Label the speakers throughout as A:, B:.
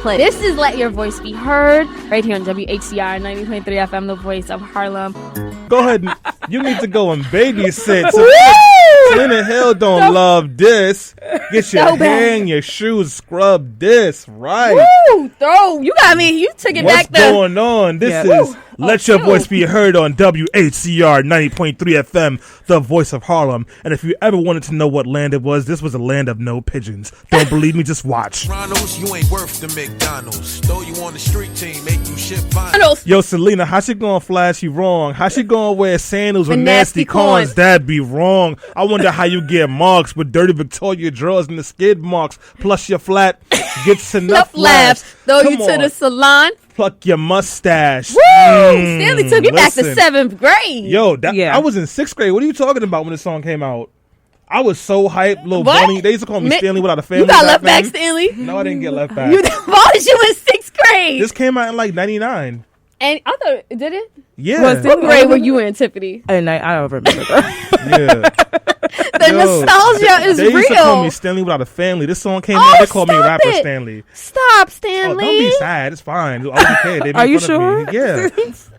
A: play. This is Let Your Voice Be Heard right here on WHCR 90.3 FM, the voice of Harlem.
B: Go ahead. You need to go and babysit. Selena Hill don't love this. Get your hair and your shoes scrubbed this right.
A: Woo! You got me. You took it back
B: there. What's going on? This is Let Your Voice Be Heard on WHCR 90.3 FM, the voice of Harlem. And if you ever wanted to know what land it was, this was a land of no pigeons. Don't believe me? Just watch.
C: Ronald's, you ain't worth the McDonald's. Throw you on the street team, make you ship vinyl.
B: Yo, Selena, how she gonna flash you wrong? How she gonna wear sandals with nasty corns? That'd be wrong. I wonder how you get marks with dirty Victoria drawers and the skid marks. Plus your flat gets enough laughs.
A: Throw you to the salon.
B: Pluck your mustache.
A: Woo! Stanley took me back to 7th grade.
B: Yo, I was in 6th grade. What are you talking about when this song came out? I was so hyped, little bunny. They used to call me Stanley without a family.
A: You got left back, Stanley?
B: No, I didn't get left back.
A: Why was you in 6th grade?
B: This came out in like 99.
A: And I thought, did it?
B: Yeah.
A: What grade were you in, Tiffany?
D: And I don't remember that.
B: Yeah.
A: The nostalgia is real.
B: They used to call me Stanley without a family. This song came out, they called me rapper Stanley.
A: Stop, Stanley.
B: Oh, don't be sad. It's fine. I was a kid. They made
D: Are you
B: fun
D: sure?
B: of me. Yeah.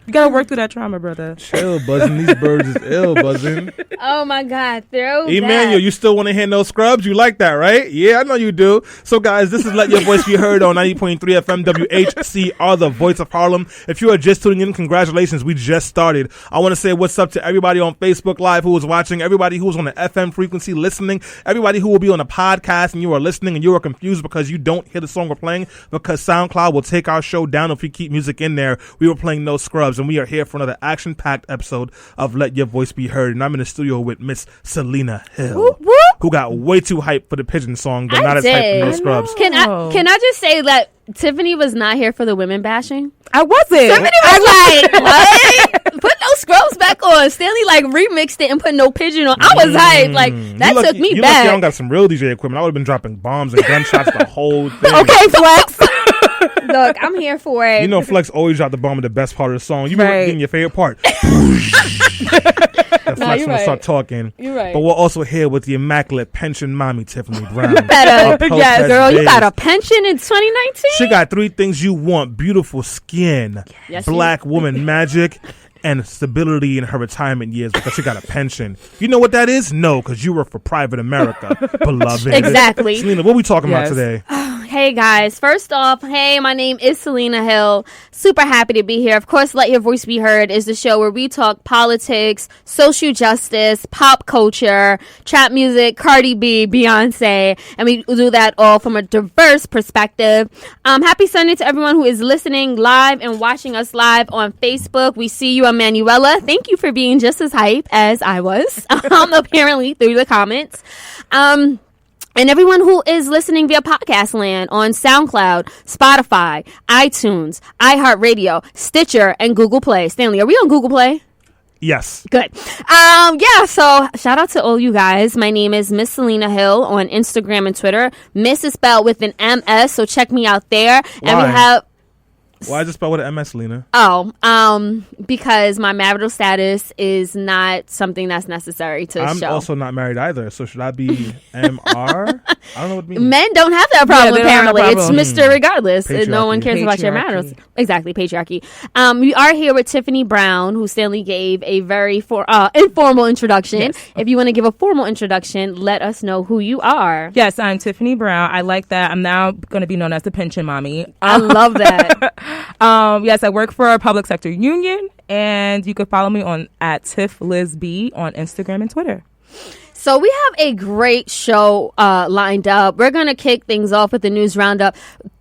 D: You gotta work through that trauma, brother.
B: Chill, buzzing. These birds is ill, buzzing.
A: Oh my God,
B: Emmanuel, you still want to hear no scrubs? You like that, right? Yeah, I know you do. So, guys, this is Let Your Voice Be Heard on 90.3 FM WHCR, the voice of Harlem. If you are just tuning in, congratulations. We just started. I want to say what's up to everybody on Facebook Live who was watching, everybody who was on the FM frequency listening, everybody who will be on the podcast and you are listening and you are confused because you don't hear the song we're playing because SoundCloud will take our show down if we keep music in there. We were playing no scrubs. And we are here for another action-packed episode of Let Your Voice Be Heard. And I'm in the studio with Miss Selena Hill,
A: whoop, whoop.
B: who got way too hyped for the pigeon song, but not as hyped for no scrubs.
A: Can I just say that Tiffany was not here for the women bashing?
D: I wasn't.
A: Tiffany was like, what? Put no scrubs back on. Stanley like remixed it and put no pigeon on. I was hyped. Like, that took me back.
B: You don't got some real DJ equipment. I would have been dropping bombs and gunshots the whole thing.
A: Okay, Flex. Look, I'm here for it.
B: You know, Flex always dropped the bomb at the best part of the song. You remember getting your favorite part. That Flex gonna start talking.
A: You're right.
B: But we're also here with the immaculate pension mommy, Tiffany Brown.
A: Yes, girl, you got a pension in 2019?
B: She got 3 things you want: beautiful skin, black woman magic, and stability in her retirement years because she got a pension. You know what that is? No, because you work for private America, beloved.
A: Exactly.
B: Selena, what are we talking about today?
A: Hey guys, first off, hey, my name is Selena Hill. Super happy to be here. Of course, Let Your Voice Be Heard is the show where we talk politics, social justice, pop culture, trap music, Cardi B, Beyonce, and we do that all from a diverse perspective. Happy Sunday to everyone who is listening live and watching us live on Facebook. We see you, Emanuela. Thank you for being just as hype as I was, apparently through the comments. And everyone who is listening via podcast land on SoundCloud, Spotify, iTunes, iHeartRadio, Stitcher, and Google Play. Stanley, are we on Google Play?
B: Yes.
A: Good. So shout out to all you guys. My name is Miss Selena Hill on Instagram and Twitter. Miss is spelled with an MS, so check me out there.
B: Why?
A: And we have...
B: Why is it spelled with an MS, Selena?
A: Because my marital status is not something that's necessary to show.
B: I'm also not married either, so should I be MR? I don't know what it means.
A: Men don't have that problem, apparently. It's Mr. Regardless.
B: Patriarchy.
A: No one cares about your marital. Exactly, patriarchy. We are here with Tiffany Brown, who Stanley gave a very informal introduction.
D: Yes.
A: If you want to give a formal introduction, let us know who you are.
D: Yes, I'm Tiffany Brown. I like that. I'm now going to be known as the pension mommy.
A: I love that.
D: Yes, I work for a public sector union, and you can follow me on @TiffLizB on Instagram and Twitter.
A: So we have a great show lined up. We're going to kick things off with the news roundup.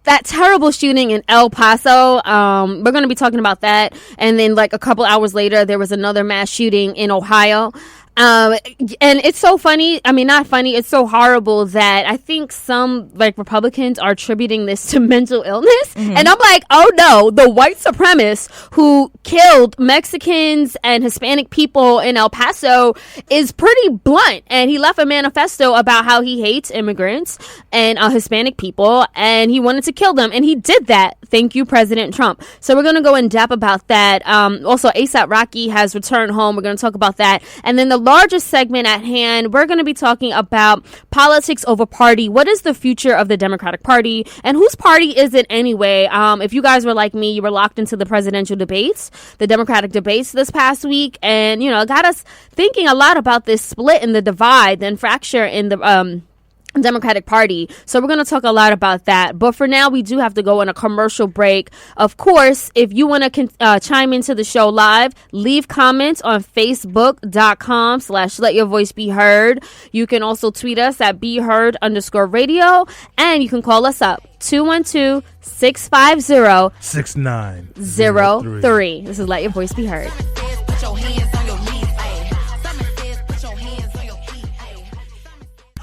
A: That terrible shooting in El Paso, we're going to be talking about that. And then like a couple hours later, there was another mass shooting in Ohio. And it's so funny. I mean, not funny. It's so horrible that I think some like Republicans are attributing this to mental illness. Mm-hmm. And I'm like, oh no, the white supremacist who killed Mexicans and Hispanic people in El Paso is pretty blunt. And he left a manifesto about how he hates immigrants and Hispanic people, and he wanted to kill them. And he did that. Thank you, President Trump. So we're going to go in depth about that. Also, ASAP Rocky has returned home. We're going to talk about that. And then the largest segment at hand, we're going to be talking about politics over party. What is the future of the Democratic Party, and whose party is it anyway? If you guys were like me, you were locked into the presidential debates, the Democratic debates this past week, and it got us thinking a lot about this split and the divide and fracture in the Democratic Party. So we're going to talk a lot about that. But for now, we do have to go on a commercial break. Of course, if you want to chime into the show live, leave comments on facebook.com/letyourvoicebeheard. You can also tweet us at BeHeard_radio, and you can call us up 212-650-6903. This is Let Your Voice Be Heard.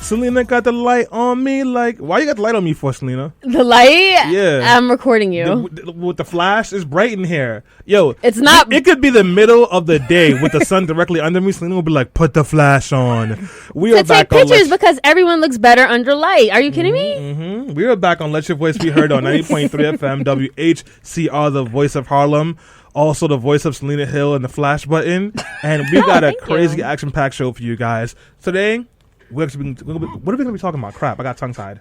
B: Selena got the light on me. Like, why you got the light on me for, Selena?
A: The light?
B: Yeah.
A: I'm recording you.
B: With the flash, it's bright in here. Yo,
A: it's not.
B: It could be the middle of the day with the sun directly under me. Selena will be like, put the flash on. We are back
A: on. To take pictures because everyone looks better under light. Are you kidding me?
B: Mm-hmm. We are back on Let Your Voice Be Heard on 90.3 FM WHCR, the voice of Harlem. Also, the voice of Selena Hill and the flash button. And we got a crazy action-packed show for you guys. Today, what are we going to be talking about? Crap, I got tongue-tied.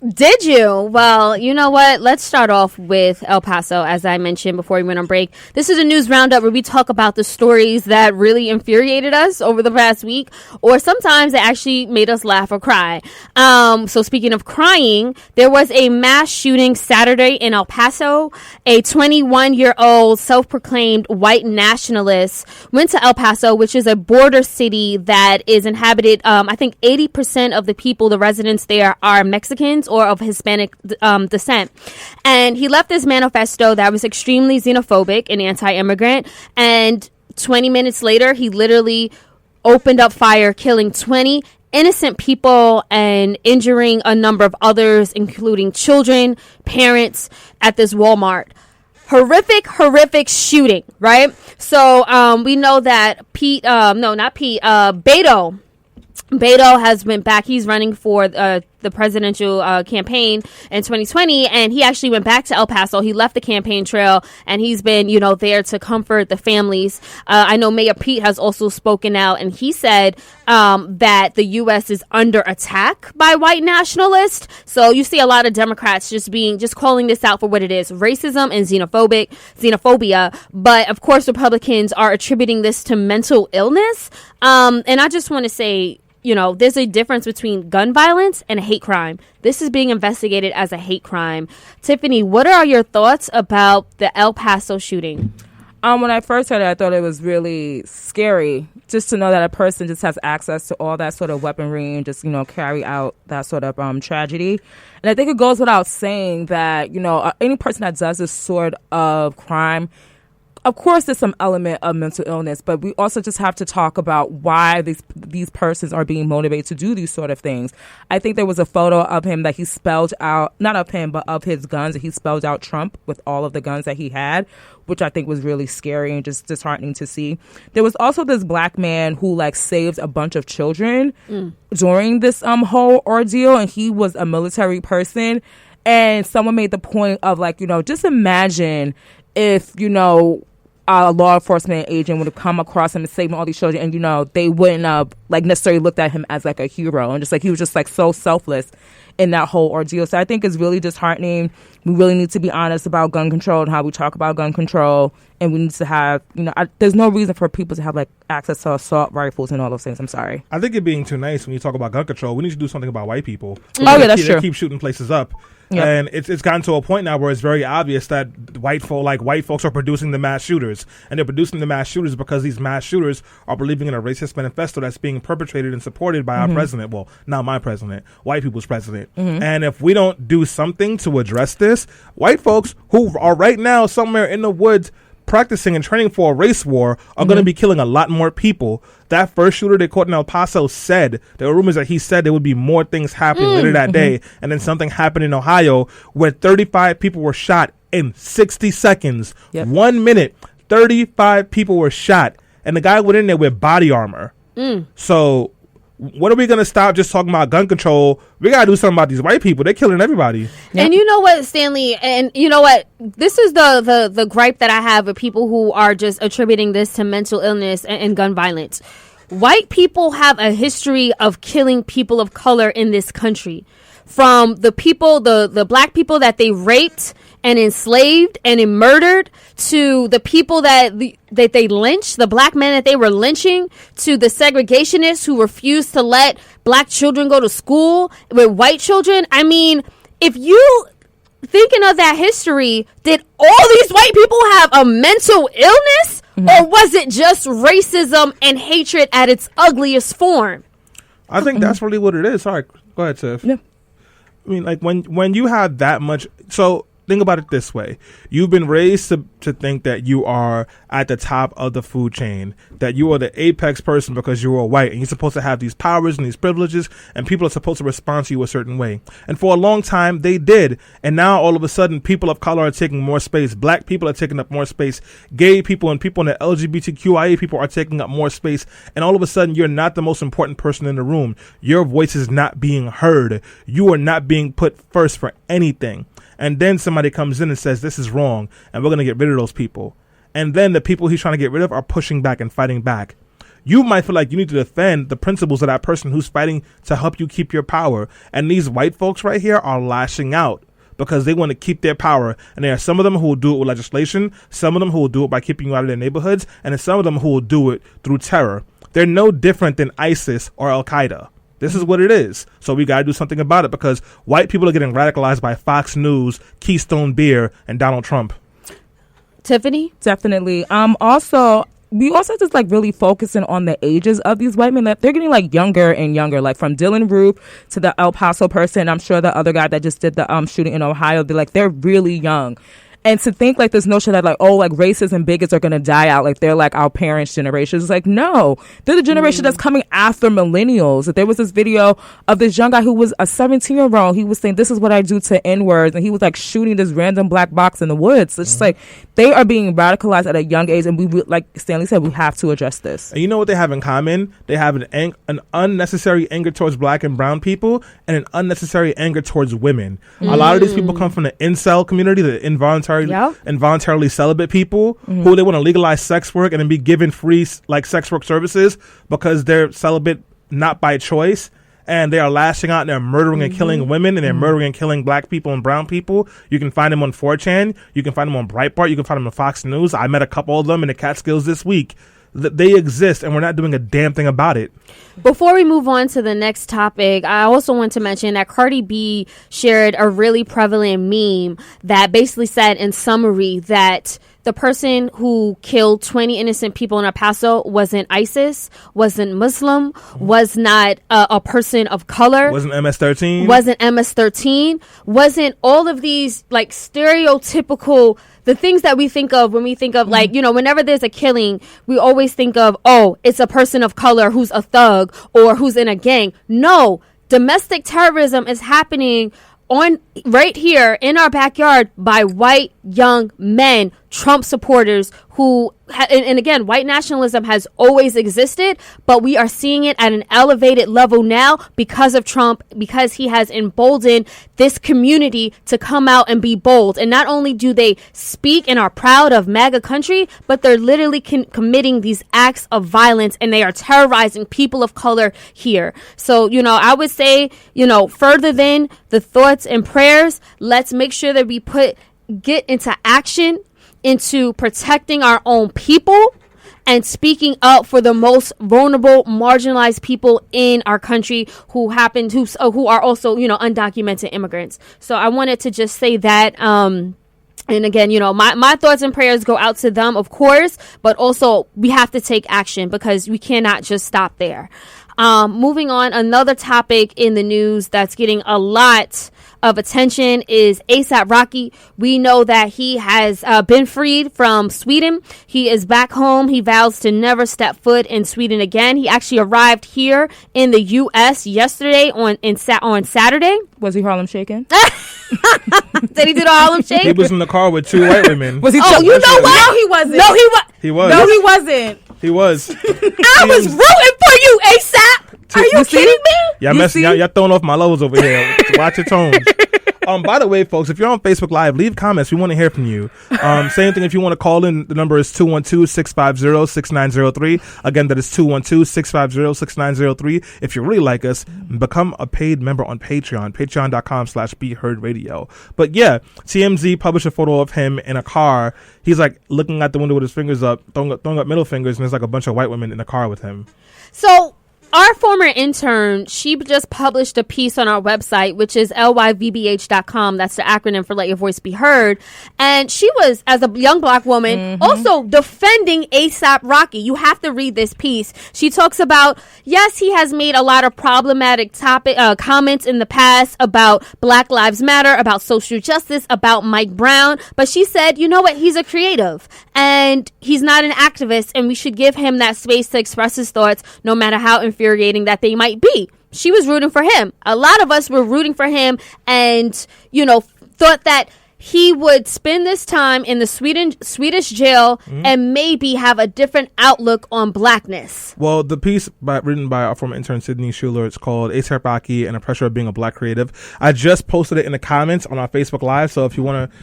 A: Did you? Well, you know what? Let's start off with El Paso, as I mentioned before we went on break. This is a news roundup where we talk about the stories that really infuriated us over the past week, or sometimes it actually made us laugh or cry. So speaking of crying, there was a mass shooting Saturday in El Paso. A 21-year-old self-proclaimed white nationalist went to El Paso, which is a border city that is inhabited. I think 80% of the people, the residents there, are Mexicans or of Hispanic descent. And he left this manifesto that was extremely xenophobic and anti-immigrant. And 20 minutes later, he literally opened up fire, killing 20 innocent people and injuring a number of others, including children, parents, at this Walmart. Horrific shooting, right? So we know that Beto has went back. He's running for the presidential campaign in 2020, and he actually went back to El Paso. He left the campaign trail, and he's been, there to comfort the families. I know Mayor Pete has also spoken out, and he said that the U.S. is under attack by white nationalists. So you see a lot of Democrats just calling this out for what it is, racism and xenophobia. But of course, Republicans are attributing this to mental illness. And I just want to say, there's a difference between gun violence and a hate crime. This is being investigated as a hate crime. Tiffany, what are your thoughts about the El Paso shooting?
D: When I first heard it, I thought it was really scary just to know that a person just has access to all that sort of weaponry and just, carry out that sort of tragedy. And I think it goes without saying that, any person that does this sort of crime, of course, there's some element of mental illness, but we also just have to talk about why these persons are being motivated to do these sort of things. I think there was a photo of him that he spelled out, not of him, but of his guns, and he spelled out Trump with all of the guns that he had, which I think was really scary and just disheartening to see. There was also this black man who saved a bunch of children during this whole ordeal, and he was a military person. And someone made the point of just imagine if, a law enforcement agent would have come across him and saved all these children, and they wouldn't have necessarily looked at him as a hero, and he was just so selfless in that whole ordeal. So I think it's really disheartening. We really need to be honest about gun control and how we talk about gun control, and we need to have there's no reason for people to have access to assault rifles and all those things. I'm sorry.
B: I think you're being too nice when you talk about gun control. We need to do something about white people.
D: That's true.
B: They keep shooting places up.
D: Yep.
B: And it's gotten to a point now where it's very obvious that white folks are producing the mass shooters, and they're producing the mass shooters because these mass shooters are believing in a racist manifesto that's being perpetrated and supported by our president. Well, not my president, white people's president. And if we don't do something to address this, white folks who are right now somewhere in the woods practicing and training for a race war are going to be killing a lot more people. That first shooter they caught in El Paso said, there were rumors that he said there would be more things happening later that day. And then something happened in Ohio where 35 people were shot in 60 seconds.
D: Yep.
B: 1 minute, 35 people were shot. And the guy went in there with body armor. So when are we going to stop just talking about gun control? We got to do something about these white people. They're killing everybody.
A: Yep. And you know what, Stanley, and you know what, this is the gripe that I have with people who are just attributing this to mental illness and gun violence. white people have a history of killing people of color in this country. From the people, the black people that they raped and enslaved and murdered, to the people that they lynched, the black men that they were lynching, to the segregationists who refused to let black children go to school with white children. I mean, if you thinking of that history, did all these white people have a mental illness, or was it just racism and hatred at its ugliest form?
B: I think that's really what it is. Sorry, go ahead, Tiff.
D: Yeah.
B: I mean, like when you have that much, so think about it this way. You've been raised to think that you are at the top of the food chain, that you are the apex person because you are white, and you're supposed to have these powers and these privileges, and people are supposed to respond to you a certain way. And for a long time, they did. And now, all of a sudden, people of color are taking more space. Black people are taking up more space. Gay people and people in the LGBTQIA people are taking up more space. And all of a sudden, you're not the most important person in the room. Your voice is not being heard. You are not being put first for anything. And then somebody comes in and says, this is wrong, and we're going to get rid of those people. And then the people he's trying to get rid of are pushing back and fighting back. You might feel like you need to defend the principles of that person who's fighting to help you keep your power. And these white folks right here are lashing out because they want to keep their power. And there are some of them who will do it with legislation, some of them who will do it by keeping you out of their neighborhoods, and then some of them who will do it through terror. They're no different than ISIS or Al-Qaeda. This is what it is. So we got to do something about it because white people are getting radicalized by Fox News, Keystone Beer, and Donald Trump.
A: Tiffany?
D: Definitely. We also just like really focusing on the ages of these white men, that they're getting like younger and younger, like from Dylan Roof to the El Paso person. I'm sure the other guy that just did the shooting in Ohio, they're really young. And to think like this notion that like, oh, like racists and bigots are going to die out, like they're like our parents' generation. It's like, no, they're the generation that's coming after millennials. There was this video of this young guy who was a 17-year-old. He was saying, this is what I do to N-words. And he was like shooting this random black box in the woods. It's just like they are being radicalized at a young age. And we, like Stanley said, we have to address this.
B: And you know what they have in common? They have an unnecessary anger towards black and brown people and an unnecessary anger towards women. A lot of these people come from the incel community, the involuntarily celibate people who they want to legalize sex work and then be given free like sex work services because they're celibate not by choice, and they are lashing out and they're murdering and killing women, and they're murdering and killing black people and brown people. You can find them on 4chan, you can find them on Breitbart, you can find them on Fox News. I met a couple of them in the Catskills this week. They exist, and we're not doing a damn thing about it.
A: Before we move on to the next topic, I also want to mention that Cardi B shared a really prevalent meme that basically said, in summary, that the person who killed 20 innocent people in El Paso wasn't ISIS, wasn't Muslim, was not a person of color.
B: Wasn't MS-13.
A: Wasn't MS-13. Wasn't all of these, like, stereotypical, the things that we think of when we think of, like, you know, whenever there's a killing, we always think of, oh, it's a person of color who's a thug or who's in a gang. No, domestic terrorism is happening on right here in our backyard by white young men, Trump supporters who, and again, white nationalism has always existed, but we are seeing it at an elevated level now because of Trump, because he has emboldened this community to come out and be bold. And not only do they speak and are proud of MAGA country, but they're literally committing these acts of violence, and they are terrorizing people of color here. So, you know, I would say, you know, further than the thoughts and prayers, let's make sure that we get into action into protecting our own people and speaking up for the most vulnerable, marginalized people in our country who are also, you know, undocumented immigrants. So I wanted to just say that. And again, you know, my thoughts and prayers go out to them, of course, but also we have to take action because we cannot just stop there. Moving on, another topic in the news that's getting a lot of attention is A$AP Rocky. We know that he has been freed from Sweden. He is back home. He vows to never step foot in Sweden again. He actually arrived here in the U.S. yesterday on Saturday.
D: Was he Harlem shaking?
A: Did he do the Harlem shake?
B: He was in the car with two white women.
D: Was he?
A: Oh, you know what?
D: No, he wasn't.
A: No, he was.
B: He was.
D: No, he wasn't.
B: He was.
A: I was rooting for you, A$AP. Are you kidding me?
B: Y'all throwing off my levels over here. Watch your tones. By the way, folks, if you're on Facebook Live, leave comments. We want to hear from you. Same thing if you want to call in. The number is 212-650-6903. Again, that is 212-650-6903. If you really like us, become a paid member on Patreon. Patreon.com/BeHeardRadio. But yeah, TMZ published a photo of him in a car. He's like looking out the window with his fingers up, throwing up middle fingers, and there's like a bunch of white women in the car with him.
A: So our former intern, she just published a piece on our website, which is lyvbh.com. That's the acronym for Let Your Voice Be Heard. And she was, as a young black woman, also defending A$AP Rocky. You have to read this piece. She talks about, yes, he has made a lot of problematic comments in the past about Black Lives Matter, about social justice, about Mike Brown. But she said, you know what? He's a creative and he's not an activist, and we should give him that space to express his thoughts, no matter how infuriating that they might be. She was rooting for him. A lot of us were rooting for him and, you know, thought that he would spend this time in the Swedish jail and maybe have a different outlook on blackness.
B: Well, the piece written by our former intern Sydney Schuler, it's called A$AP Rocky and the Pressure of Being a Black Creative. I just posted it in the comments on our Facebook Live, so if you want to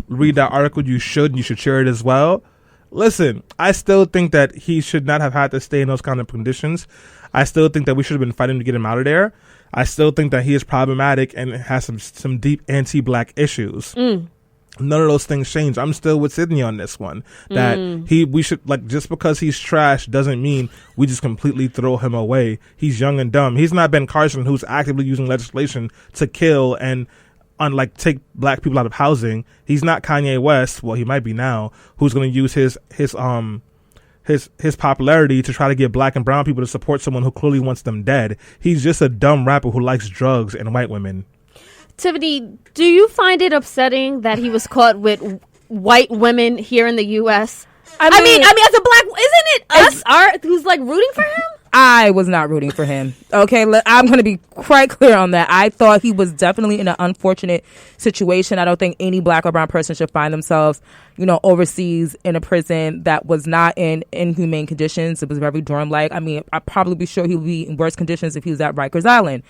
B: read that article, you should share it as well. Listen, I still think that he should not have had to stay in those kind of conditions. I still think that we should have been fighting to get him out of there. I still think that he is problematic and has some deep anti-black issues. None of those things change. I'm still with Sydney on this one. That we should, like, just because he's trash doesn't mean we just completely throw him away. He's young and dumb. He's not Ben Carson, who's actively using legislation to kill and take black people out of housing. He's not Kanye West. Well, he might be now. Who's going to use his popularity to try to get black and brown people to support someone who clearly wants them dead. He's just a dumb rapper who likes drugs and white women. Tiffany,
A: do you find it upsetting that he was caught with white women here in the U.S.? I mean, as a black, isn't it us who's like rooting for him?
D: I was not rooting for him. Okay, I'm going to be quite clear on that. I thought he was definitely in an unfortunate situation. I don't think any black or brown person should find themselves, overseas in a prison that was not in inhumane conditions. It was very dorm-like. I mean, I'd probably be sure he would be in worse conditions if he was at Rikers Island.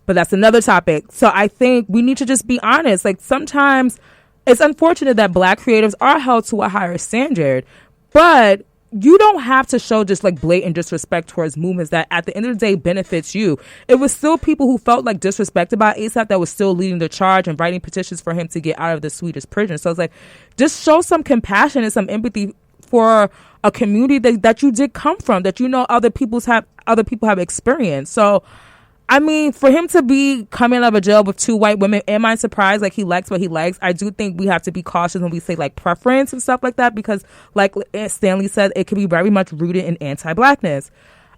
D: But that's another topic. So I think we need to just be honest. Like, sometimes it's unfortunate that black creatives are held to a higher standard, but you don't have to show just like blatant disrespect towards movements that at the end of the day benefits you. It was still people who felt like disrespected by A$AP that was still leading the charge and writing petitions for him to get out of the Swedish prison. So it's like, just show some compassion and some empathy for a community that you did come from, that other people have experienced. So I mean, for him to be coming out of jail with two white women, am I surprised? Like, he likes what he likes. I do think we have to be cautious when we say, like, preference and stuff like that, because, like Stanley said, it can be very much rooted in anti-blackness.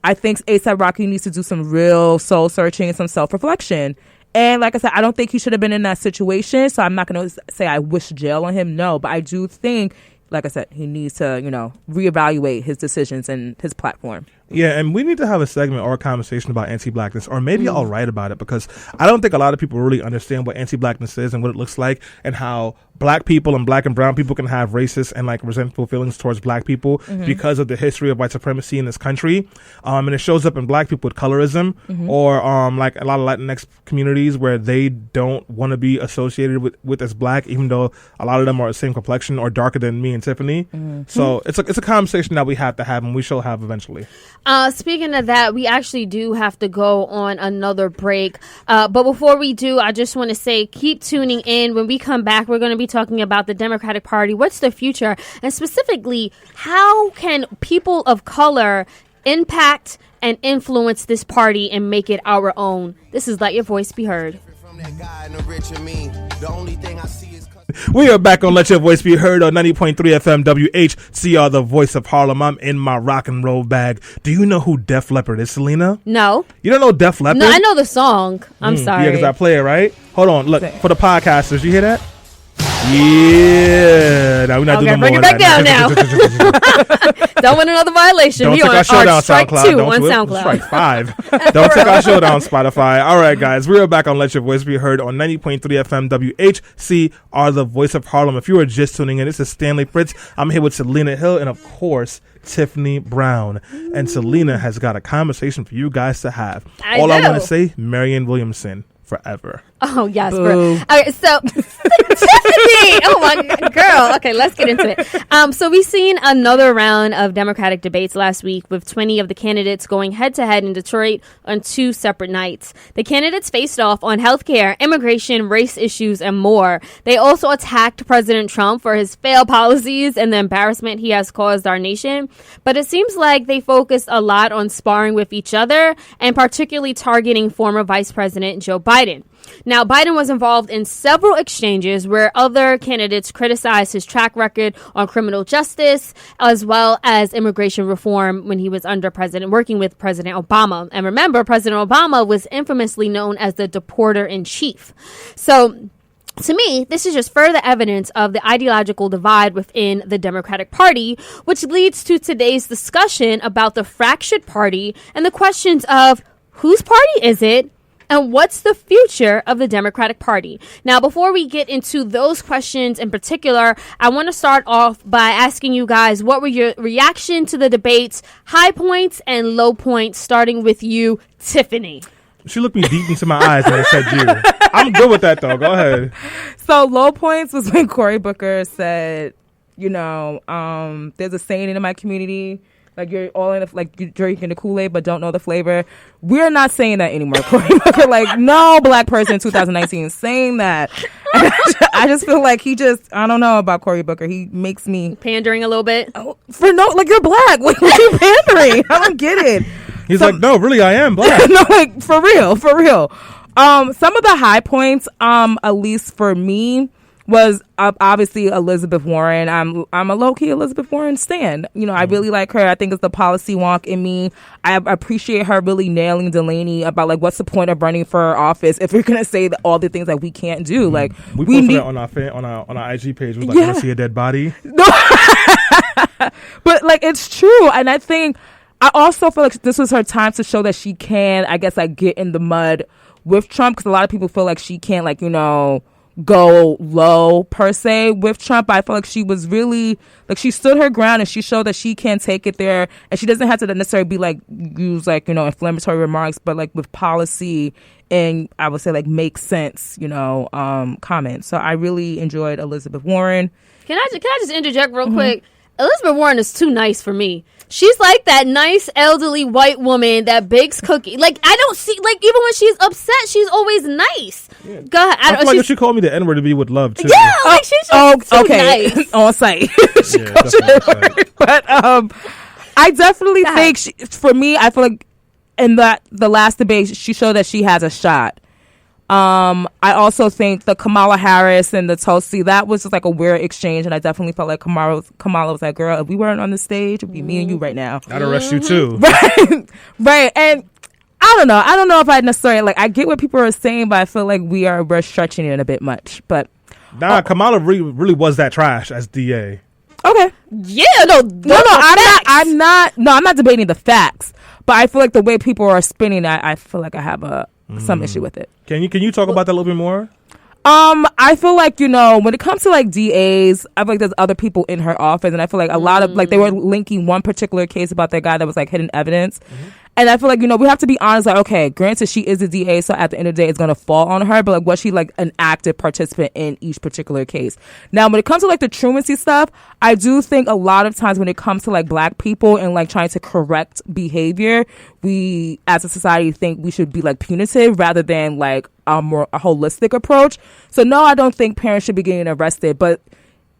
D: I think A$AP Rocky needs to do some real soul-searching and some self-reflection. And like I said, I don't think he should have been in that situation, so I'm not going to say I wish jail on him, no. But I do think, like I said, he needs to, reevaluate his decisions and his platform.
B: Yeah, and we need to have a segment or a conversation about anti-blackness, or maybe I'll write about it, because I don't think a lot of people really understand what anti-blackness is and what it looks like, and how black people and black and brown people can have racist and like resentful feelings towards black people because of the history of white supremacy in this country. And it shows up in black people with colorism, or like a lot of Latinx communities where they don't want to be associated with as black, even though a lot of them are the same complexion or darker than me and Tiffany. So it's a conversation that we have to have, and we shall have eventually.
A: Speaking of that, we actually do have to go on another break. But before we do, I just want to say, keep tuning in. When we come back, we're going to be talking about the Democratic Party. What's the future? And specifically, how can people of color impact and influence this party and make it our own? This is Let Your Voice Be Heard.
B: We are back on Let Your Voice Be Heard on 90.3 FM WHCR, the voice of Harlem. I'm in my rock and roll bag. Do you know who Def Leppard is, Selena?
A: No.
B: You don't know Def Leppard?
A: No, I know the song. I'm sorry.
B: Yeah, because I play it, right? Hold on. Look, for the podcasters, you hear that? Yeah. Now we're not doing no
A: bring
B: more
A: it back down
B: now.
A: Don't want another violation.
B: Don't
A: We
B: take
A: on
B: our show down,
A: strike
B: SoundCloud.
A: 2
B: Don't
A: on
B: do it.
A: SoundCloud.
B: Strike 5. Don't take our show down, Spotify. All right, guys. We are back on Let Your Voice Be Heard on 90.3 FM WHCR, the voice of Harlem. If you are just tuning in, this is Stanley Fritz. I'm here with Selena Hill and, of course, Tiffany Brown. And Selena has got a conversation for you guys to have. I want to say, Marianne Williamson. forever.
A: Oh, yes.
D: Boo.
A: Okay, so Tiffany! Oh, my girl. Okay, let's get into it. So we've seen another round of Democratic debates last week with 20 of the candidates going head-to-head in Detroit on 2 separate nights. The candidates faced off on healthcare, immigration, race issues, and more. They also attacked President Trump for his failed policies and the embarrassment he has caused our nation. But it seems like they focused a lot on sparring with each other and particularly targeting former Vice President Joe Biden. Now, Biden was involved in several exchanges where other candidates criticized his track record on criminal justice as well as immigration reform when he was working with President Obama. And remember, President Obama was infamously known as the deporter-in-chief. So, to me, this is just further evidence of the ideological divide within the Democratic Party, which leads to today's discussion about the fractured party and the questions of whose party is it? And what's the future of the Democratic Party? Now, before we get into those questions in particular, I want to start off by asking you guys, what were your reaction to the debates, high points and low points, starting with you, Tiffany?
B: She looked me deep into my eyes and I said you. I'm good with that, though. Go ahead.
D: So low points was when Cory Booker said, there's a saying in my community, like you're all in you're drinking the Kool-Aid but don't know the flavor. We're not saying that anymore. Cory Booker, no black person in 2019 is saying that. I just feel like I don't know about Cory Booker. He makes me
A: pandering a little bit.
D: You're black. What are you pandering? I don't get it.
B: He's no, really, I am black.
D: No, for real. Some of the high points, at least for me, was obviously Elizabeth Warren. I'm a low-key Elizabeth Warren stan. I really like her. I think it's the policy wonk in me. I appreciate her really nailing Delaney about what's the point of running for office if you're gonna say all the things that we can't do. We
B: posted that on our IG page. It was want to see a dead body?
D: No. But it's true, and I think I also feel like this was her time to show that she can, get in the mud with Trump, because a lot of people feel like she can't go low per se with Trump. I feel like she was really she stood her ground and she showed that she can take it there, and she doesn't have to necessarily be use inflammatory remarks, but with policy and I would say make sense comments. So I really enjoyed Elizabeth Warren.
A: Can I just interject real quick? Elizabeth Warren is too nice for me. She's like that nice elderly white woman that bakes cookies. I don't see even when she's upset, she's always nice. Yeah. Go ahead.
B: I feel like she called me the N-word to be with love too.
A: Yeah, she's just too nice.
D: On site. But I definitely think for me, I feel like in the last debate, she showed that she has a shot. I also think the Kamala Harris and the Tulsi, that was just a weird exchange, and I definitely felt like Kamala was like, girl, if we weren't on the stage, it'd be me and you right now.
B: I'd arrest you too.
D: Right. And I don't know if I necessarily I get what people are saying, but I feel like we're stretching it a bit much. But
B: Kamala really was that trash as DA.
D: Okay.
A: Yeah,
D: I'm not debating the facts, but I feel like the way people are spinning that, I feel like I have some issue with it.
B: Can you talk about that a little bit more?
D: I feel like, when it comes to DAs, I feel like there's other people in her office, and I feel like a lot of they were linking one particular case about that guy that was hidden evidence. And I feel like, we have to be honest, okay, granted she is a DA, so at the end of the day it's going to fall on her, but was she an active participant in each particular case? Now, when it comes to the truancy stuff, I do think a lot of times when it comes to black people and trying to correct behavior, we as a society think we should be punitive rather than a more holistic approach. So no, I don't think parents should be getting arrested, but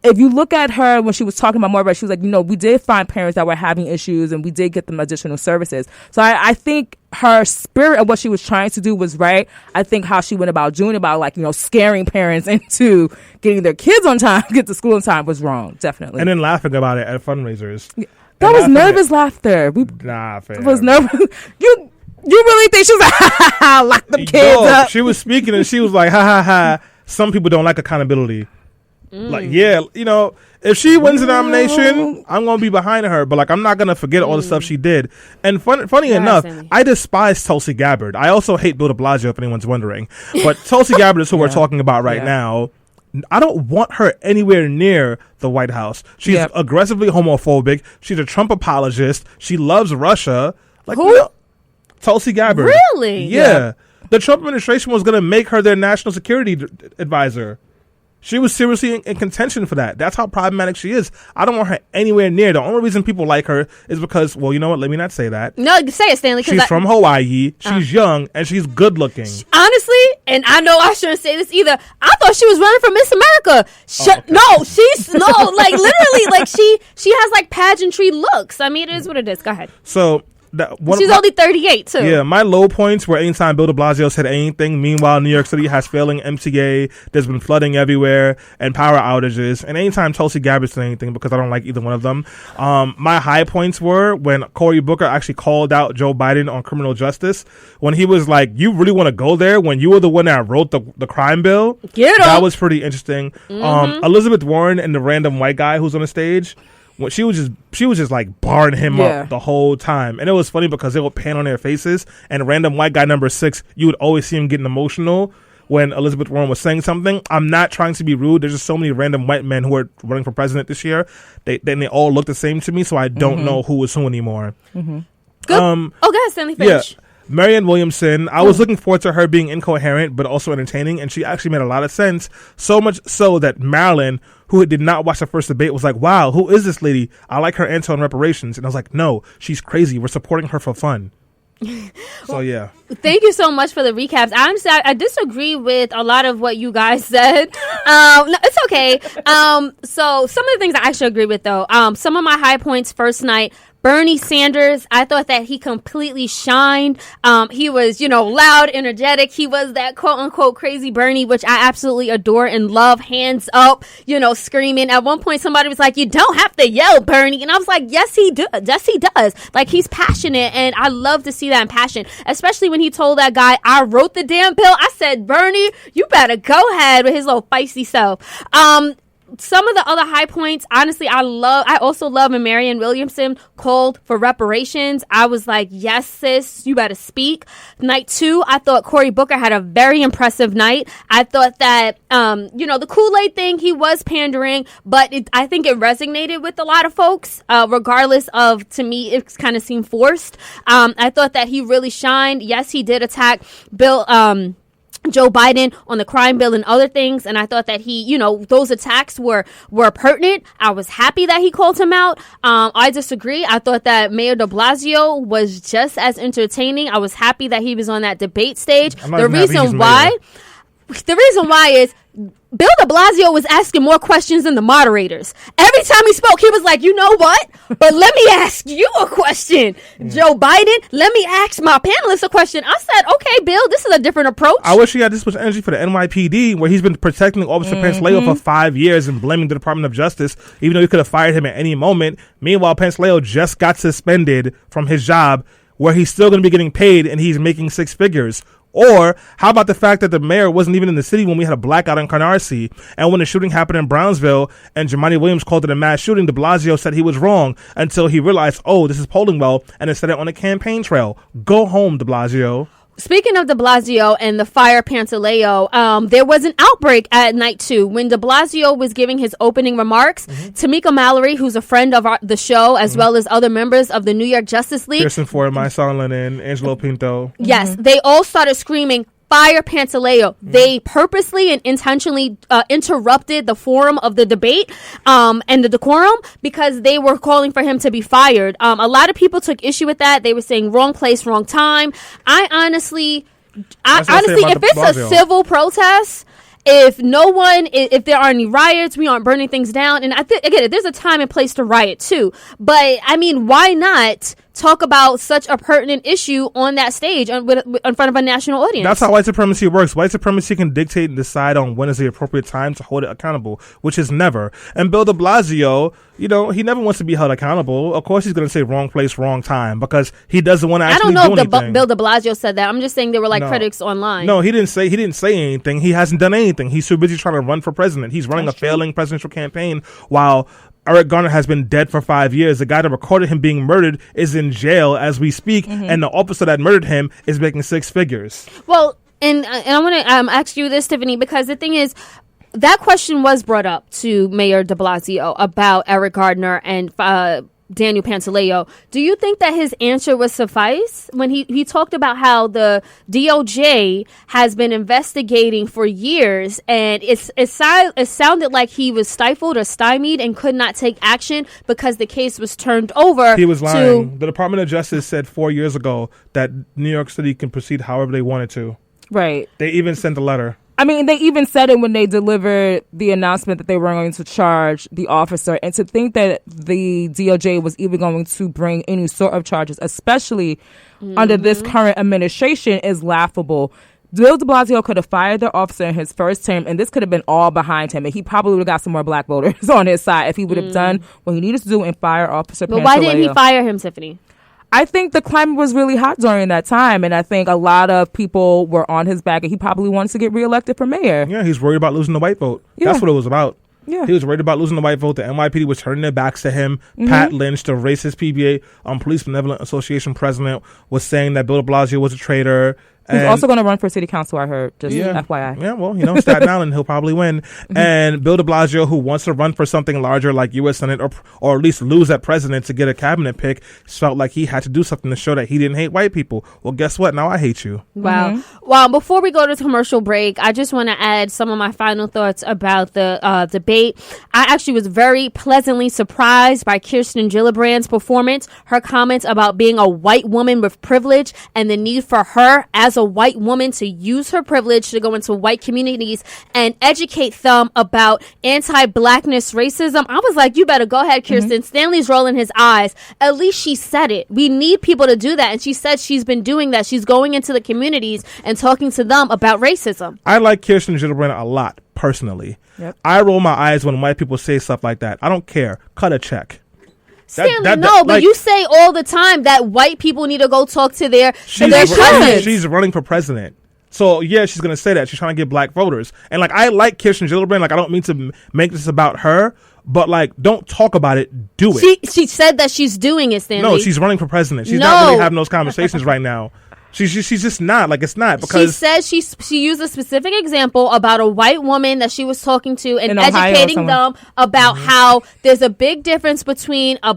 D: if you look at her when she was talking about more about, she was we did find parents that were having issues and we did get them additional services. So I think her spirit of what she was trying to do was right. I think how she went about doing scaring parents into getting their kids on time, get to school on time was wrong, definitely.
B: And then laughing about it at fundraisers.
D: Yeah. That was nervous laughter.
B: Fam.
D: It was nervous. You really think she was lock them kids up?
B: She was speaking and she was like, ha ha ha. Some people don't like accountability. If she wins the nomination, I'm going to be behind her. But, I'm not going to forget all the stuff she did. And funny enough, I despise Tulsi Gabbard. I also hate Bill de Blasio, if anyone's wondering. But Tulsi Gabbard is who we're talking about right now. I don't want her anywhere near the White House. She's aggressively homophobic. She's a Trump apologist. She loves Russia.
A: Who?
B: Tulsi Gabbard.
A: Really?
B: Yeah. The Trump administration was going to make her their national security advisor. She was seriously in contention for that. That's how problematic she is. I don't want her anywhere near. The only reason people like her is because, well, you know what? Let me not say that.
A: No, say it, Stanley.
B: She's from Hawaii. She's young and she's good looking.
A: Honestly, and I know I shouldn't say this either, I thought she was running for Miss America.
B: Okay.
A: No, like literally, like she has like pageantry looks. I mean, it is what it is. Go ahead.
B: So
A: she's only 38 too.
B: Yeah, my low points were anytime Bill de Blasio said anything. Meanwhile, New York City has failing MTA. There's been flooding everywhere and power outages. And anytime Tulsi Gabbard said anything, because I don't like either one of them. My high points were when Cory Booker actually called out Joe Biden on criminal justice. When he was like, "You really want to go there?" When you were the one that wrote the crime bill. That was pretty interesting. Elizabeth Warren and the random white guy who's on the stage. When she was just like barring him up the whole time. And it was funny because they would pan on their faces, and random white guy number 6, you would always see him getting emotional when Elizabeth Warren was saying something. I'm not trying to be rude. There's just so many random white men who are running for president this year. They all look the same to me, so I don't know who is who anymore.
A: Good. Go ahead, Stanley. Finish.
B: Yeah. Marianne Williamson, I was looking forward to her being incoherent but also entertaining, and she actually made a lot of sense, so much so that Marilyn, who did not watch the first debate, was like, "Wow, who is this lady? I like her answer on reparations." And I was like, "No, she's crazy. We're supporting her for fun." So yeah.
A: Thank you so much for the recaps. Honestly, I disagree with a lot of what you guys said. No, it's okay. So some of the things I actually agree with though. Some of my high points first night. Bernie Sanders, I thought that he completely shined. He was, loud, energetic. He was that quote unquote crazy Bernie, which I absolutely adore and love. Hands up, screaming. At one point, somebody was like, "You don't have to yell, Bernie." And I was like, yes, he does. Yes, he does. Like, he's passionate. And I love to see that in passion, especially when he told that guy, "I wrote the damn bill." I said, "Bernie, you better go ahead," with his little feisty self. Some of the other high points, honestly, I also love when Marianne Williamson called for reparations. I was like, yes, sis, you better speak. Night 2, I thought Cory Booker had a very impressive night. I thought that, the Kool-Aid thing, he was pandering, but I think it resonated with a lot of folks, regardless of, to me, it kind of seemed forced. I thought that he really shined. Yes, he did attack Joe Biden on the crime bill and other things, and I thought that he, those attacks were pertinent. I was happy that he called him out. I disagree. I thought that Mayor de Blasio was just as entertaining. I was happy that he was on that debate stage. The reason why is Bill de Blasio was asking more questions than the moderators. Every time he spoke, he was like, "You know what? But let me ask you a question, Joe Biden. Let me ask my panelists a question." I said, "Okay, Bill, this is a different approach."
B: I wish he had this much energy for the NYPD, where he's been protecting Officer Pantaleo for 5 years and blaming the Department of Justice, even though he could have fired him at any moment. Meanwhile, Pantaleo just got suspended from his job, where he's still going to be getting paid, and he's making 6 figures. Or how about the fact that the mayor wasn't even in the city when we had a blackout in Canarsie, and when the shooting happened in Brownsville and Jumaane Williams called it a mass shooting, de Blasio said he was wrong until he realized, oh, this is polling well, and instead it on a campaign trail. Go home, de Blasio.
A: Speaking of de Blasio and the fire Pantaleo, there was an outbreak at night 2 when de Blasio was giving his opening remarks. Tamika Mallory, who's a friend of the show, as well as other members of the New York Justice League.
B: Kirsten Ford, Maisal Lennon, Angelo Pinto.
A: Yes, they all started screaming, "Fire Pantaleo." They purposely and intentionally interrupted the forum of the debate and the decorum because they were calling for him to be fired. A lot of people took issue with that. They were saying wrong place, wrong time. Honestly, if it's a civil protest, if there aren't any riots, we aren't burning things down. And again, there's a time and place to riot too. But I mean, why not talk about such a pertinent issue on that stage in front of a national audience?
B: That's how white supremacy works. White supremacy can dictate and decide on when is the appropriate time to hold it accountable, which is never. And Bill de Blasio, he never wants to be held accountable. Of course he's going to say wrong place, wrong time, because he doesn't want to actually do anything. I don't know if
A: Bill de Blasio said that. I'm just saying there were critics online.
B: No, he didn't say anything. He hasn't done anything. He's too busy trying to run for president. He's running failing presidential campaign while Eric Garner has been dead for 5 years. The guy that recorded him being murdered is in jail as we speak, and the officer that murdered him is making 6 figures.
A: Well, and I want to ask you this, Tiffany, because the thing is, that question was brought up to Mayor de Blasio about Eric Gardner and Daniel Pantaleo. Do you think that his answer would suffice when he talked about how the DOJ has been investigating for years, and it sounded like he was stifled or stymied and could not take action because the case was turned over?
B: He was lying. The Department of Justice said 4 years ago that New York City can proceed however they wanted to.
D: Right.
B: They even sent a letter.
D: I mean, they even said it when they delivered the announcement that they were going to charge the officer. And to think that the DOJ was even going to bring any sort of charges, especially under this current administration, is laughable. Bill de Blasio could have fired the officer in his first term, and this could have been all behind him. And he probably would have got some more black voters on his side if he would have done what he needed to do and fire Officer Pantaleo.
A: But why didn't he fire him, Tiffany?
D: I think the climate was really hot during that time, and I think a lot of people were on his back, and he probably wanted to get reelected for mayor.
B: Yeah, he's worried about losing the white vote.
D: Yeah.
B: That's what it was about.
D: Yeah.
B: He was worried about losing the white vote. The NYPD was turning their backs to him. Pat Lynch, the racist PBA Police Benevolent Association president, was saying that Bill de Blasio was a traitor.
D: He's also going to run for city council, I heard, just FYI.
B: Yeah, well, Staten Island, he'll probably win. And Bill de Blasio, who wants to run for something larger like U.S. Senate or at least lose at president to get a cabinet pick, felt like he had to do something to show that he didn't hate white people. Well, guess what? Now I hate you.
A: Wow. Well, before we go to commercial break, I just want to add some of my final thoughts about the debate. I actually was very pleasantly surprised by Kirsten Gillibrand's performance, her comments about being a white woman with privilege and the need for her as a white woman to use her privilege to go into white communities and educate them about anti-blackness racism. I was like, you better go ahead, Kirsten. Stanley's rolling his eyes. At least she said it. We need people to do that. And she said she's been doing that. She's going into the communities and talking to them about racism.
B: I like Kirsten Gillibrand a lot, personally.
D: Yep.
B: I roll my eyes when white people say stuff like that. I don't care. Cut a check.
A: Stanley, but you say all the time that white people need to go talk to their cousins.
B: She's running for president. So, yeah, she's going to say that. She's trying to get black voters. And, I like Kirsten Gillibrand. I don't mean to make this about her, but, don't talk about it. Do it.
A: She said that she's doing it, Stanley.
B: No, she's running for president. She's not really having those conversations right now. She's just not. It's not. Because
A: she said she used a specific example about a white woman that she was talking to and educating them about how there's a big difference between a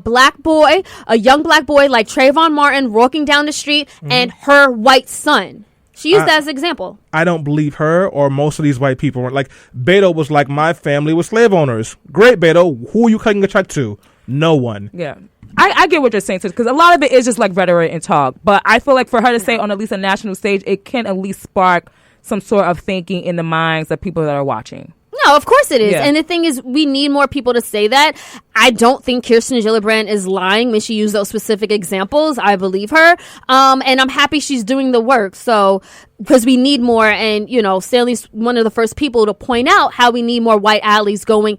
A: young black boy like Trayvon Martin walking down the street and her white son. She used that as an example.
B: I don't believe her or most of these white people. Beto was like, my family was slave owners. Great, Beto. Who are you cutting a check to? No one.
D: Yeah. I get what you're saying, because a lot of it is just rhetoric and talk. But I feel like for her to say on at least a national stage, it can at least spark some sort of thinking in the minds of people that are watching.
A: No, of course it is.
D: Yeah.
A: And the thing is, we need more people to say that. I don't think Kirsten Gillibrand is lying when she used those specific examples. I believe her. And I'm happy she's doing the work. So, because we need more. And, Stanley's one of the first people to point out how we need more white allies going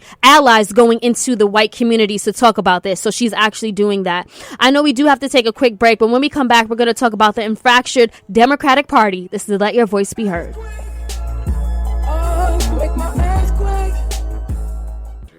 A: into the white communities to talk about this. So she's actually doing that. I know we do have to take a quick break, but when we come back, we're going to talk about the infractured Democratic Party. This is Let Your Voice Be Heard.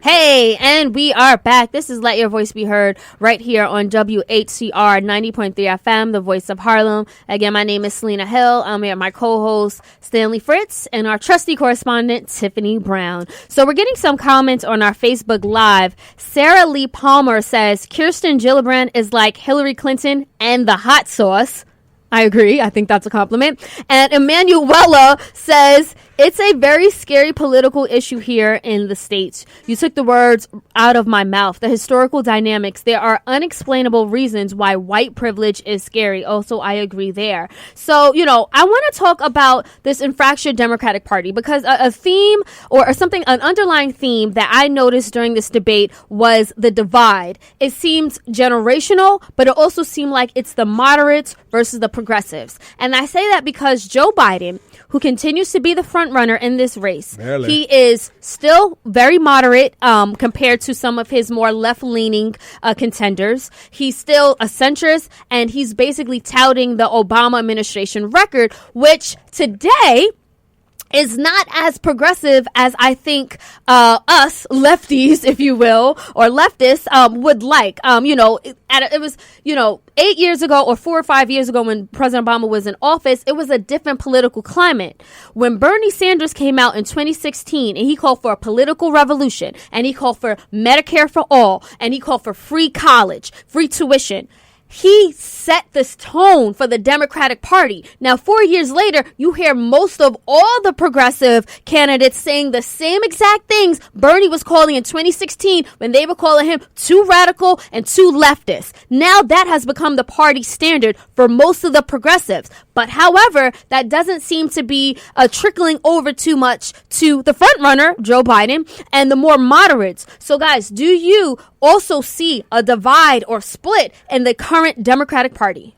A: Hey, and we are back. This is Let Your Voice Be Heard right here on WHCR 90.3 FM, the voice of Harlem. Again, my name is Selena Hill. I'm here with my co-host, Stanley Fritz, and our trusty correspondent, Tiffany Brown. So we're getting some comments on our Facebook Live. Sarah Lee Palmer says, Kirsten Gillibrand is like Hillary Clinton and the hot sauce. I agree. I think that's a compliment. And Emanuela says, it's a very scary political issue here in the States. You took the words out of my mouth. The historical dynamics. There are unexplainable reasons why white privilege is scary. Also, I agree there. So, I want to talk about this infractured Democratic Party because a theme or something, an underlying theme that I noticed during this debate was the divide. It seems generational, but it also seemed like it's the moderates versus the progressives. And I say that because Joe Biden, who continues to be the front runner in this race, he is still very moderate compared to some of his more left-leaning contenders. He's still a centrist, and he's basically touting the Obama administration record, which today is not as progressive as I think us lefties, if you will, or leftists would like. It was 8 years ago or 4 or 5 years ago when President Obama was in office, it was a different political climate. When Bernie Sanders came out in 2016 and he called for a political revolution and he called for Medicare for all and he called for free college, free tuition, he set this tone for the Democratic Party. Now, 4 years later, you hear most of all the progressive candidates saying the same exact things Bernie was calling in 2016 when they were calling him too radical and too leftist. Now that has become the party standard for most of the progressives. But however, that doesn't seem to be trickling over too much to the front runner, Joe Biden, and the more moderates. So guys, do you also see a divide or split in the current Democratic Party?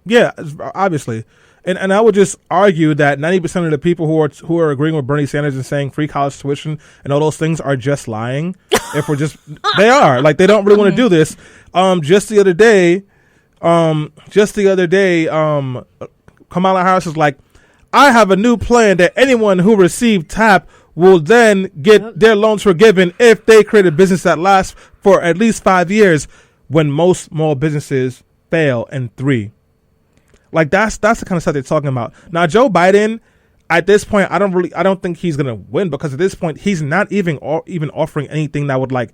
B: Yeah, obviously. And I would just argue that 90% of the people who are agreeing with Bernie Sanders and saying free college tuition and all those things are just lying. They are. Like, they don't really want to do this. Just the other day, Kamala Harris is like, I have a new plan that anyone who received TAP will then get their loans forgiven if they create a business that lasts for at least 5 years, when most small businesses fail in 3. Like, that's the kind of stuff they're talking about. Now, Joe Biden, at this point, I don't think he's gonna win, because at this point he's not even offering anything that would like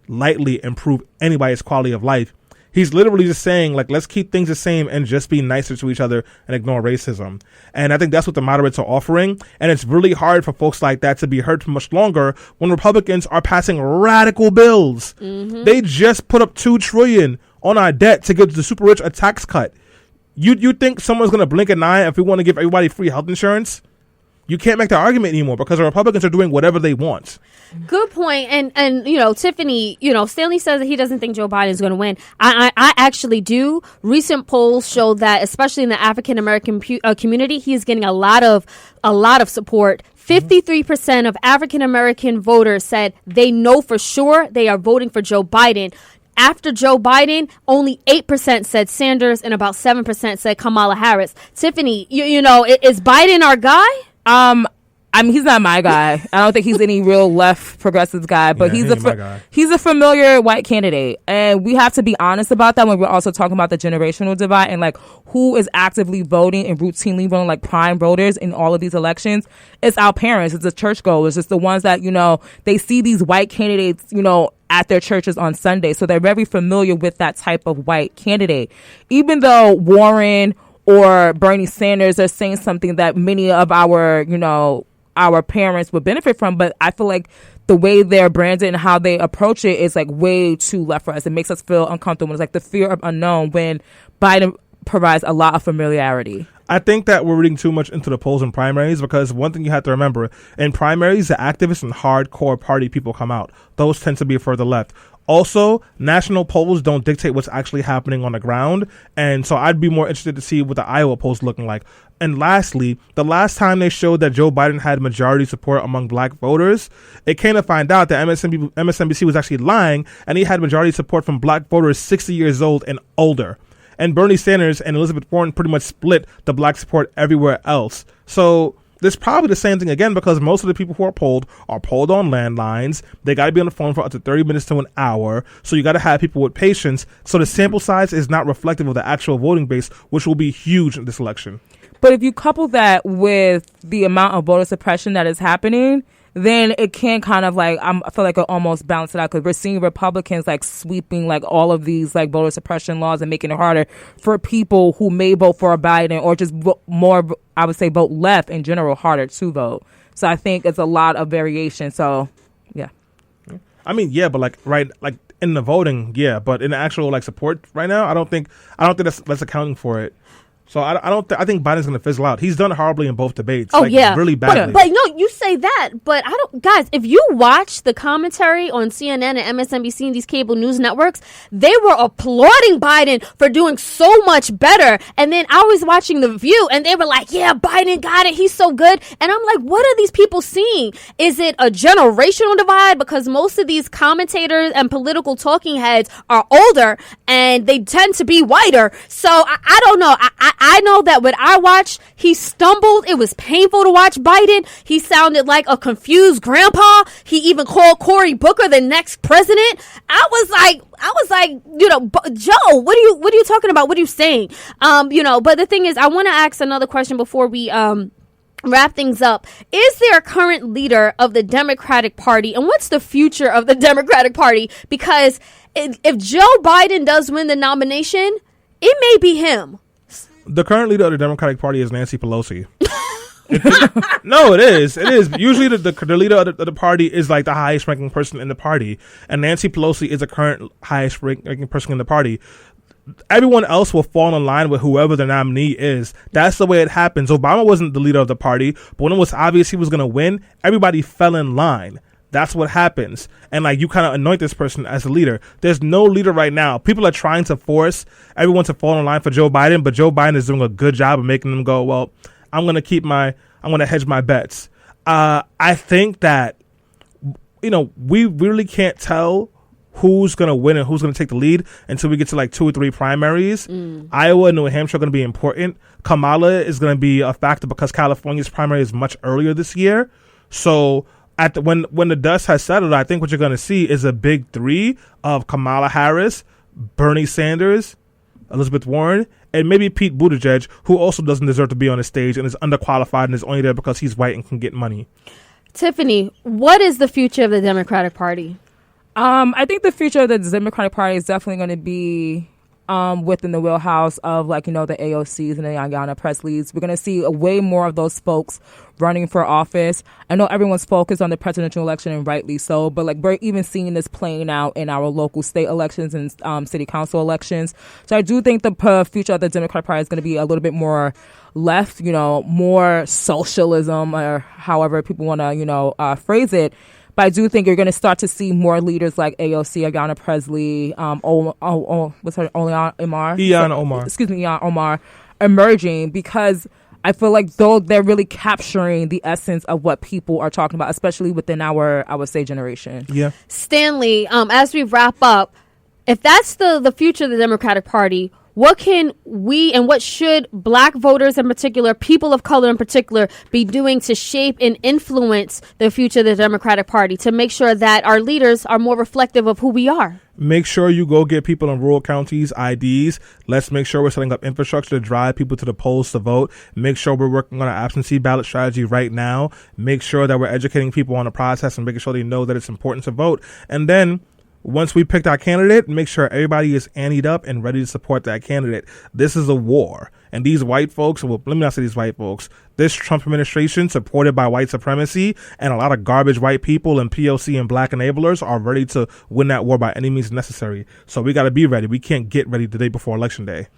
B: lightly improve anybody's quality of life. He's literally just saying, like, let's keep things the same and just be nicer to each other and ignore racism. And I think that's what the moderates are offering. And it's really hard for folks like that to be heard for much longer when Republicans are passing radical bills. Mm-hmm. They just put up $2 trillion on our debt to give the super rich a tax cut. You think someone's going to blink an eye if we want to give everybody free health insurance? You can't make that argument anymore, because the Republicans are doing whatever they want.
A: Good point. And Tiffany, Stanley says that he doesn't think Joe Biden is going to win. I actually do. Recent polls show that, especially in the African American community, he is getting a lot of support. 53% of African American voters said they know for sure they are voting for Joe Biden. After Joe Biden, only 8% said Sanders and about 7% said Kamala Harris. Tiffany, is Biden our guy?
D: He's not my guy. I don't think he's any real left progressive guy, but he's a familiar white candidate. And we have to be honest about that when we're also talking about the generational divide and like who is actively voting and routinely voting, like prime voters in all of these elections. It's our parents. It's the churchgoers. It's the ones that, they see these white candidates, at their churches on Sunday. So they're very familiar with that type of white candidate. Even though Warren or Bernie Sanders are saying something that many of our parents would benefit from, but I feel like the way they're branded and how they approach it is like way too left for us. It makes us feel uncomfortable. It's like the fear of unknown when Biden provides a lot of familiarity.
B: I think that we're reading too much into the polls and primaries, because one thing you have to remember, in primaries, the activists and hardcore party people come out. Those tend to be further left. Also, national polls don't dictate what's actually happening on the ground, and so I'd be more interested to see what the Iowa polls looking like. And lastly, the last time they showed that Joe Biden had majority support among black voters, it came to find out that MSNBC was actually lying, and he had majority support from black voters 60 years old and older. And Bernie Sanders and Elizabeth Warren pretty much split the black support everywhere else. So there's probably the same thing again, because most of the people who are polled on landlines. They got to be on the phone for up to 30 minutes to an hour. So you got to have people with patience. So the sample size is not reflective of the actual voting base, which will be huge in this election.
D: But if you couple that with the amount of voter suppression that is happening, then it can kind of like, I feel like it almost balance it out, because we're seeing Republicans like sweeping like all of these like voter suppression laws and making it harder for people who may vote for a Biden or just more, I would say, vote left in general, harder to vote. So I think it's a lot of variation. So, yeah.
B: I mean, yeah, but like in the voting, yeah, but in the actual like support right now, I don't think that's accounting for it. So I think Biden's going to fizzle out. He's done horribly in both debates.
A: Oh, yeah.
B: Really badly.
A: But no, you say that, but guys, if you watch the commentary on CNN and MSNBC and these cable news networks, they were applauding Biden for doing so much better. And then I was watching The View and they were like, yeah, Biden got it. He's so good. And I'm like, what are these people seeing? Is it a generational divide? Because most of these commentators and political talking heads are older and they tend to be whiter. So I don't know. I know that when I watched, he stumbled. It was painful to watch Biden. He sounded like a confused grandpa. He even called Cory Booker the next president. I was like, Joe, what are you talking about? What are you saying? But the thing is, I want to ask another question before we wrap things up. Is there a current leader of the Democratic Party, and what's the future of the Democratic Party? Because if Joe Biden does win the nomination, it may be him.
B: The current leader of the Democratic Party is Nancy Pelosi. No, it is. It is. Usually the leader of the party is like the highest ranking person in the party, and Nancy Pelosi is the current highest ranking person in the party. Everyone else will fall in line with whoever the nominee is. That's the way it happens. Obama wasn't the leader of the party, but when it was obvious he was going to win, everybody fell in line. That's what happens. And like, you kind of anoint this person as a leader. There's no leader right now. People are trying to force everyone to fall in line for Joe Biden, but Joe Biden is doing a good job of making them go, well, I'm going to hedge my bets. I think that, we really can't tell who's going to win and who's going to take the lead until we get to like 2 or 3 primaries. Iowa and New Hampshire are going to be important. Kamala is going to be a factor because California's primary is much earlier this year. So when the dust has settled, I think what you're going to see is a big 3 of Kamala Harris, Bernie Sanders, Elizabeth Warren, and maybe Pete Buttigieg, who also doesn't deserve to be on the stage and is underqualified and is only there because he's white and can get money.
A: Tiffany, what is the future of the Democratic Party?
D: I think the future of the Democratic Party is definitely going to be within the wheelhouse of, the AOCs and the Ayanna Presleys. We're going to see way more of those folks running for office. I know everyone's focused on the presidential election, and rightly so, but we're even seeing this playing out in our local state elections and city council elections. So I do think the future of the Democratic Party is going to be a little bit more left, more socialism, or however people want to, phrase it. But I do think you're going to start to see more leaders like AOC, Ayanna Presley, what's her,
B: Ilhan Omar.
D: Excuse me, Ilhan Omar, emerging, because I feel like they're really capturing the essence of what people are talking about, especially within our, I would say, generation.
B: Yeah.
A: Stanley, as we wrap up, if that's the future of the Democratic Party, what can we and what should Black voters in particular, people of color in particular, be doing to shape and influence the future of the Democratic Party to make sure that our leaders are more reflective of who we are?
B: Make sure you go get people in rural counties IDs. Let's make sure we're setting up infrastructure to drive people to the polls to vote. Make sure we're working on an absentee ballot strategy right now. Make sure that we're educating people on the process and making sure they know that it's important to vote. And then once we picked our candidate, make sure everybody is anteed up and ready to support that candidate. This is a war. And these white folks, well, let me not say these white folks, this Trump administration, supported by white supremacy and a lot of garbage white people and POC and Black enablers, are ready to win that war by any means necessary. So we got to be ready. We can't get ready the day before Election Day.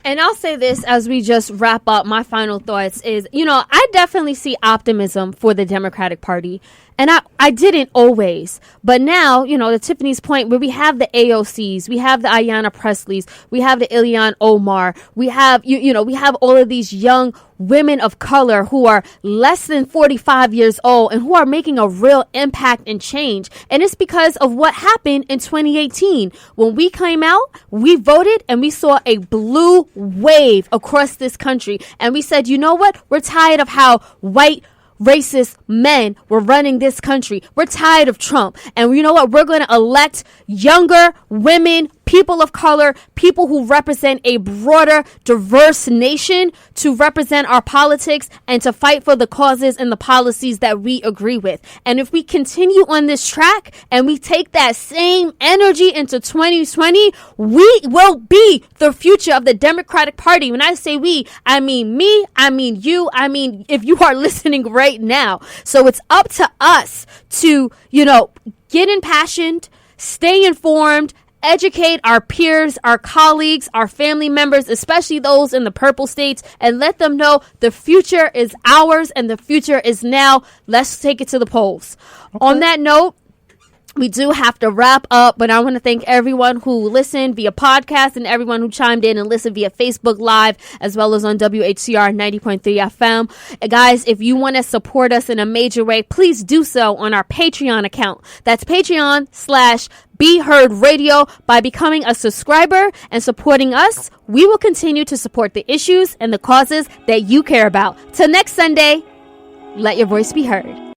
A: And I'll say this as we just wrap up. My final thoughts is, I definitely see optimism for the Democratic Party. And I didn't always. But now, to Tiffany's point, where we have the AOCs, we have the Ayanna Presleys, we have the Ilhan Omar, we have, we have all of these young women of color who are less than 45 years old and who are making a real impact and change. And it's because of what happened in 2018. When we came out, we voted and we saw a blue wave across this country. And we said, you know what? We're tired of how white racist men were running this country. We're tired of Trump. And you know what? We're going to elect younger women, people of color, people who represent a broader, diverse nation to represent our politics and to fight for the causes and the policies that we agree with. And if we continue on this track and we take that same energy into 2020, we will be the future of the Democratic Party. When I say we, I mean me, I mean you, I mean if you are listening right now. So it's up to us to, get impassioned, stay informed, educate our peers, our colleagues, our family members, especially those in the purple states, and let them know the future is ours and the future is now. Let's take it to the polls. Okay. On that note, we do have to wrap up, but I want to thank everyone who listened via podcast and everyone who chimed in and listened via Facebook Live, as well as on WHCR 90.3 FM. Guys, if you want to support us in a major way, please do so on our Patreon account. That's Patreon/Be Heard Radio. By becoming a subscriber and supporting us, we will continue to support the issues and the causes that you care about. Till next Sunday, let your voice be heard.